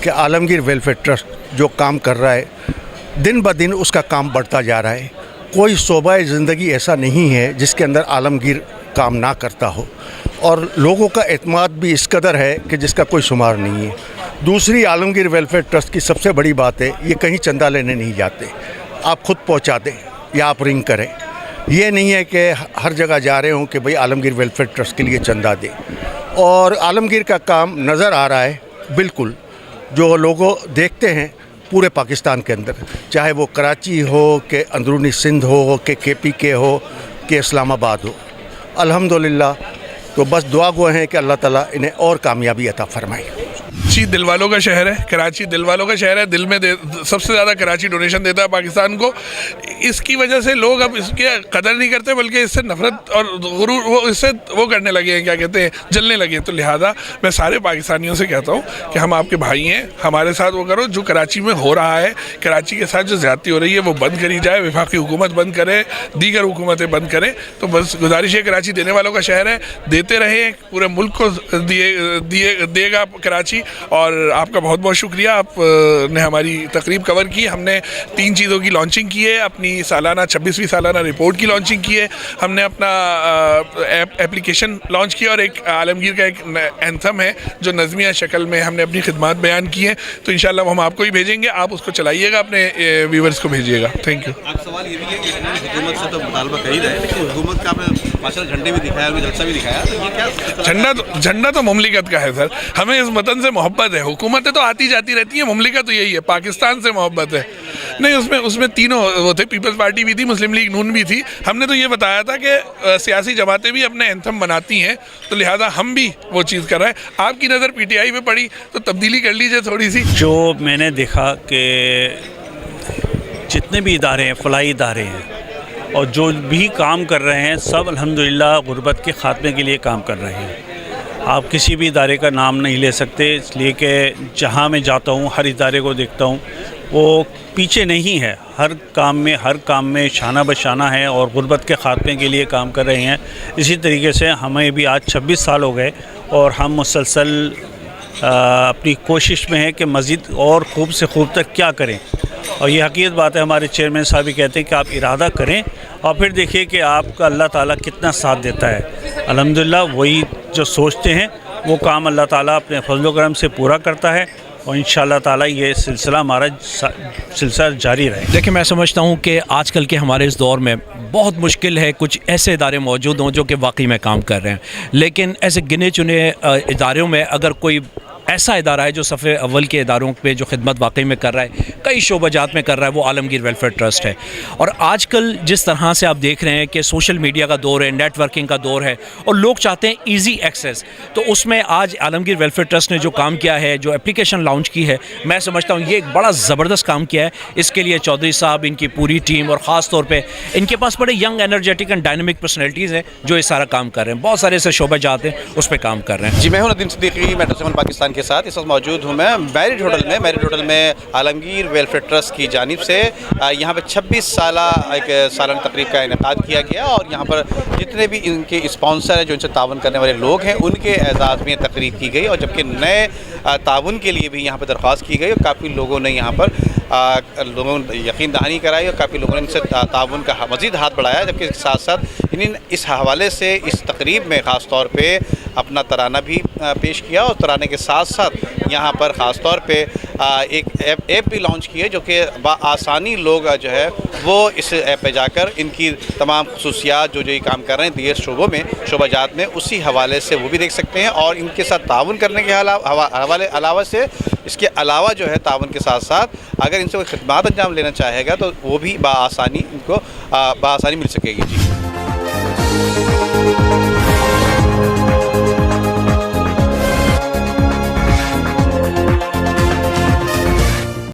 کہ عالمگیر welfare trust جو کام کر رہا ہے دن بہ دن اس کا کام بڑھتا جا رہا ہے. کوئی شعبہ زندگی ایسا نہیں ہے جس کے اندر عالمگیر کام نہ کرتا ہو, اور لوگوں کا اعتماد بھی اس قدر ہے کہ جس کا کوئی شمار نہیں ہے. دوسری عالمگیر ویلفیئر ٹرسٹ کی سب سے بڑی بات ہے, یہ کہیں چندہ لینے نہیں جاتے, آپ خود پہنچا دیں یا آپ رنگ کریں. یہ نہیں ہے کہ ہر جگہ جا رہے ہوں کہ بھئی عالمگیر ویلفیئر ٹرسٹ کے لیے چندہ دیں. اور عالمگیر کا کام نظر آ رہا ہے بالکل, جو لوگوں دیکھتے ہیں پورے پاکستان کے اندر, چاہے وہ کراچی ہو کہ اندرونی سندھ ہو کہ KPK ہو کہ اسلام آباد ہو. الحمدللہ. تو بس دعا گو ہیں کہ اللہ تعالیٰ انہیں اور کامیابی عطا فرمائے. کراچی دل والوں کا شہر ہے, کراچی دل والوں کا شہر ہے. دل میں سب سے زیادہ کراچی ڈونیشن دیتا ہے پاکستان کو. اس کی وجہ سے لوگ اب اس کے قدر نہیں کرتے, بلکہ اس سے نفرت اور غرور وہ کرنے لگے ہیں, کیا کہتے ہیں, جلنے لگے ہیں. تو لہٰذا میں سارے پاکستانیوں سے کہتا ہوں کہ ہم آپ کے بھائی ہیں, ہمارے ساتھ وہ کرو جو کراچی میں ہو رہا ہے. کراچی کے ساتھ جو زیادتی ہو رہی ہے وہ بند کری جائے, وفاقی حکومت بند کرے, دیگر حکومتیں بند کریں. تو بس گزارش ہے, کراچی دینے والوں کا شہر ہے, دیتے رہیں, پورے ملک کو دے گا کراچی. اور آپ کا بہت بہت شکریہ, آپ نے ہماری تقریب کور کی. ہم نے 3 چیزوں کی لانچنگ کی ہے, اپنی سالانہ 26ویں سالانہ رپورٹ کی لانچنگ کی ہے, ہم نے اپنا ایپلیکیشن لانچ کیا, اور ایک عالمگیر کا ایک اینتھم ہے جو نظمیہ شکل میں ہم نے اپنی خدمات بیان کی ہیں. تو انشاءاللہ وہ ہم آپ کو ہی بھیجیں گے, آپ اس کو چلائیے گا, اپنے ویورز کو بھیجیے گا. Thank you. آپ سوال یہ بھی ہے کہ حکومت سے تو مطالبہ کر ہی رہے, لیکن حکومت کا آپ نے ماشاءاللہ جھنڈے بھی دکھایا, جلسہ بھی دکھایا, تو یہ کیا جھنڈا تو مملکت کا ہے سر. ہمیں اس وطن سے محبت ہے. حکومتیں تو آتی جاتی رہتی ہیں, مملکت تو یہی ہے, پاکستان سے محبت ہے. نہیں, اس میں تینوں وہ تھے, پیپلز پارٹی بھی تھی, مسلم لیگ نون بھی تھی. ہم نے تو یہ بتایا تھا کہ سیاسی جماعتیں بھی اپنے اینتھم بناتی ہیں, تو لہٰذا ہم بھی وہ چیز کر رہے ہیں. آپ کی نظر PTI پہ پڑی تو تبدیلی کر لیجیے تھوڑی سی. جو میں نے دیکھا کہ جتنے بھی ادارے ہیں, فلاحی ادارے ہیں, اور جو بھی کام کر رہے ہیں, سب الحمدللہ غربت کے خاتمے کے لیے کام کر رہے ہیں. آپ کسی بھی ادارے کا نام نہیں لے سکتے, اس لیے کہ جہاں میں جاتا ہوں ہر ادارے کو دیکھتا ہوں, وہ پیچھے نہیں ہے. ہر کام میں شانہ بشانہ ہے اور غربت کے خاتمے کے لیے کام کر رہے ہیں. اسی طریقے سے ہمیں بھی آج 26 سال ہو گئے, اور ہم مسلسل اپنی کوشش میں ہیں کہ مزید اور خوب سے خوب تک کیا کریں. اور یہ حقیقت بات ہے, ہمارے چیئرمین صاحب بھی کہتے ہیں کہ آپ ارادہ کریں اور پھر دیکھیے کہ آپ کا اللہ تعالیٰ کتنا ساتھ دیتا ہے. الحمدللہ وہی جو سوچتے ہیں وہ کام اللہ تعالیٰ اپنے فضل و کرم سے پورا کرتا ہے, اور انشاءاللہ تعالیٰ یہ سلسلہ ہمارا سلسلہ جاری رہے. دیکھیں, میں سمجھتا ہوں کہ آج کل کے ہمارے اس دور میں بہت مشکل ہے کچھ ایسے ادارے موجود ہوں جو کہ واقعی میں کام کر رہے ہیں, لیکن ایسے گنے چنے اداروں میں اگر کوئی ایسا ادارہ ہے جو صف اول کے اداروں پہ جو خدمت واقعی میں کر رہا ہے, کئی شعبہ جات میں کر رہا ہے, وہ عالمگیر ویلفیئر ٹرسٹ ہے. اور آج کل جس طرح سے آپ دیکھ رہے ہیں کہ سوشل میڈیا کا دور ہے, نیٹ ورکنگ کا دور ہے, اور لوگ چاہتے ہیں ایزی ایکسیس, تو اس میں آج عالمگیر ویلفیئر ٹرسٹ نے جو کام کیا ہے, جو اپلیکیشن لانچ کی ہے, میں سمجھتا ہوں یہ ایک بڑا زبردست کام کیا ہے. اس کے لیے چودھری صاحب, ان کی پوری ٹیم, اور خاص طور پہ ان کے پاس بڑے young energetic and dynamic personalities ہیں جو یہ سارا کام کر رہے ہیں. بہت سارے ایسے شعبہ جات ہیں اس پہ کام کر رہے ہیں. جی, میں ہوں ندیم صدیقی, میٹرو 7 پاکستان کے ساتھ. اس وقت موجود ہوں میں میرٹ ہوٹل میں عالمگیر ویلفیئر ٹرسٹ کی جانب سے یہاں پہ 26 سالہ ایک سالانہ تقریب کا انعقاد کیا گیا, اور یہاں پر جتنے بھی ان کے اسپانسر ہیں, جو ان سے تعاون کرنے والے لوگ ہیں, ان کے اعزاز میں تقریب کی گئی, اور جبکہ نئے تعاون کے لیے بھی یہاں پہ درخواست کی گئی, اور کافی لوگوں نے یہاں پر یقین دہانی کرائی, اور کافی لوگوں نے ان سے تعاون کا مزید ہاتھ بڑھایا. جبکہ اس کے ساتھ ساتھ انہیں اس حوالے سے اس تقریب میں خاص طور پہ اپنا ترانہ بھی پیش کیا, اور ترانے کے ساتھ ساتھ یہاں پر خاص طور پہ ایک ایپ بھی لانچ کی ہے, جو کہ بآسانی لوگ جو ہے وہ اس ایپ پہ جا کر ان کی تمام خصوصیات جو یہ کام کر رہے ہیں دیگر شعبہ جات میں, اسی حوالے سے وہ بھی دیکھ سکتے ہیں. اور ان کے ساتھ تعاون کرنے کے علاوہ سے اس کے علاوہ جو ہے تعاون کے ساتھ ساتھ اگر ان سے کوئی خدمات انجام لینا چاہے گا تو وہ بھی بآسانی ان کو مل سکے گی. جی.